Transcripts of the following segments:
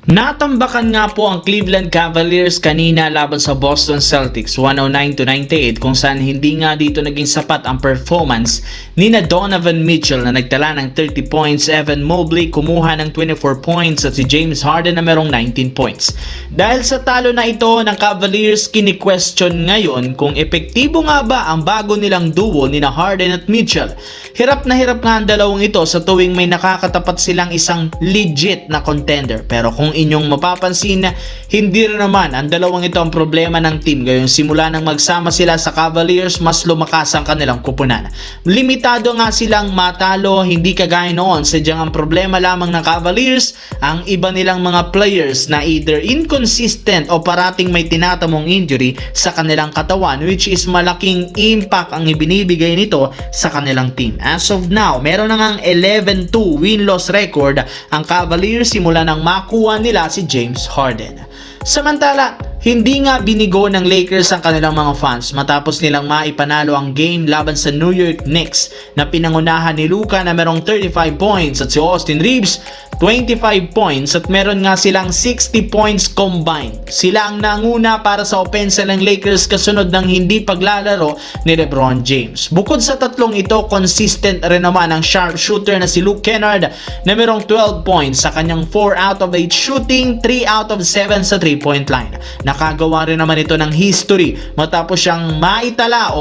Natambakan nga po ang Cleveland Cavaliers kanina laban sa Boston Celtics 109-98 kung saan hindi nga dito naging sapat ang performance ni na Donovan Mitchell na nagtala ng 30 points, Evan Mobley kumuha ng 24 points at si James Harden na merong 19 points. Dahil sa talo na ito ng Cavaliers, kini-question ngayon kung epektibo nga ba ang bago nilang duo ni na Harden at Mitchell. Hirap na hirap nga ang dalawang ito sa tuwing may nakakatapat silang isang legit na contender, pero kung inyong mapapansin na hindi rin naman ang dalawang ito ang problema ng team. Gayong simula nang magsama sila sa Cavaliers, mas lumakas ang kanilang kupunan. Limitado nga silang matalo, hindi kagaya noon. Sadyang ang problema lamang ng Cavaliers, ang iba nilang mga players na either inconsistent o parating may tinatamong injury sa kanilang katawan, which is malaking impact ang ibinibigay nito sa kanilang team. As of now, meron na ngang 11-2 win-loss record ang Cavaliers simula nang makuha nila si James Harden. Samantala, hindi nga binigo ng Lakers ang kanilang mga fans matapos nilang maipanalo ang game laban sa New York Knicks na pinangunahan ni Luka na merong 35 points at si Austin Reeves 25 points at meron nga silang 60 points combined. Sila ang nanguna para sa opensa ng Lakers kasunod ng hindi paglalaro ni LeBron James. Bukod sa tatlong ito, consistent rin naman ang sharpshooter na si Luke Kennard na merong 12 points sa kanyang 4 out of 8 shooting, 3 out of 7 sa 3-point line. Nakagawa rin naman ito ng history matapos niyang maitala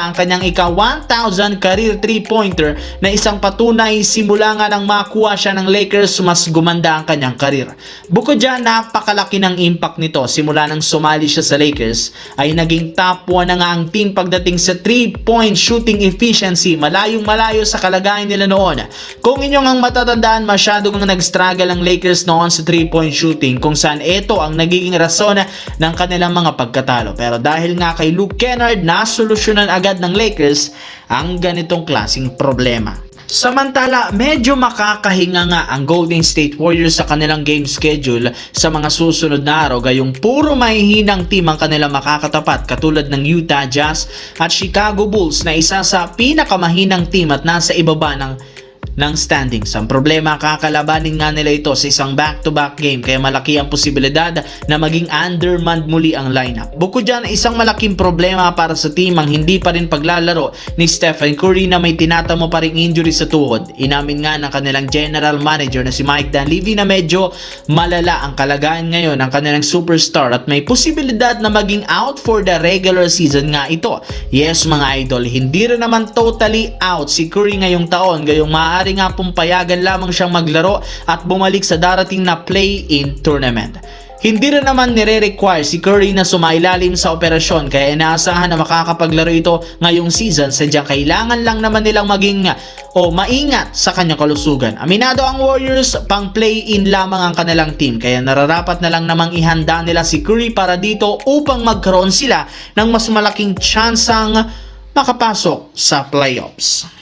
ang kanyang ika-1,000 career 3-pointer na isang patunay simula nga ng makuha siya ng Lakers, mas gumanda ang kanyang karir. Bukod dyan, napakalaki ng impact nito. Simula nang sumali siya sa Lakers, ay naging top 1 na nga ang team pagdating sa 3-point shooting efficiency. Malayong malayo sa kalagayan nila noon. Kung inyong ang matatandaan, masyadong nag-struggle ang Lakers noon sa 3-point shooting, kung saan ito ang nagiging rason ng kanilang mga pagkatalo. Pero dahil nga kay Luke Kennard, nasolusyonan agad ng Lakers ang ganitong klaseng problema. Samantala, medyo makakahinga nga ang Golden State Warriors sa kanilang game schedule sa mga susunod na araw, gayong puro mahihinang team ang kanilang makakatapat katulad ng Utah Jazz at Chicago Bulls na isa sa pinakamahinang team at nasa ibaba ng standings. Ang problema, kakalabanin nga nila ito sa isang back-to-back game kaya malaki ang posibilidad na maging undermanned muli ang lineup. Bukod dyan, isang malaking problema para sa team ang hindi pa rin paglalaro ni Stephen Curry na may tinatamo pa ring injury sa tuhod. Inamin nga ng kanilang general manager na si Mike Dunleavy na medyo malala ang kalagayan ngayon ng kanilang superstar at may posibilidad na maging out for the regular season nga ito. Yes mga idol, hindi rin naman totally out si Curry ngayong taon, gayong maaari nga pong payagan lamang siyang maglaro at bumalik sa darating na play-in tournament. Hindi rin naman nire-require si Curry na sumailalim sa operasyon kaya inaasahan na makakapaglaro ito ngayong season, sadyang kailangan lang naman nilang maingat sa kanyang kalusugan. Aminado ang Warriors, pang play-in lamang ang kanilang team kaya nararapat na lang namang ihanda nila si Curry para dito upang magkaroon sila ng mas malaking tsansang makapasok sa playoffs.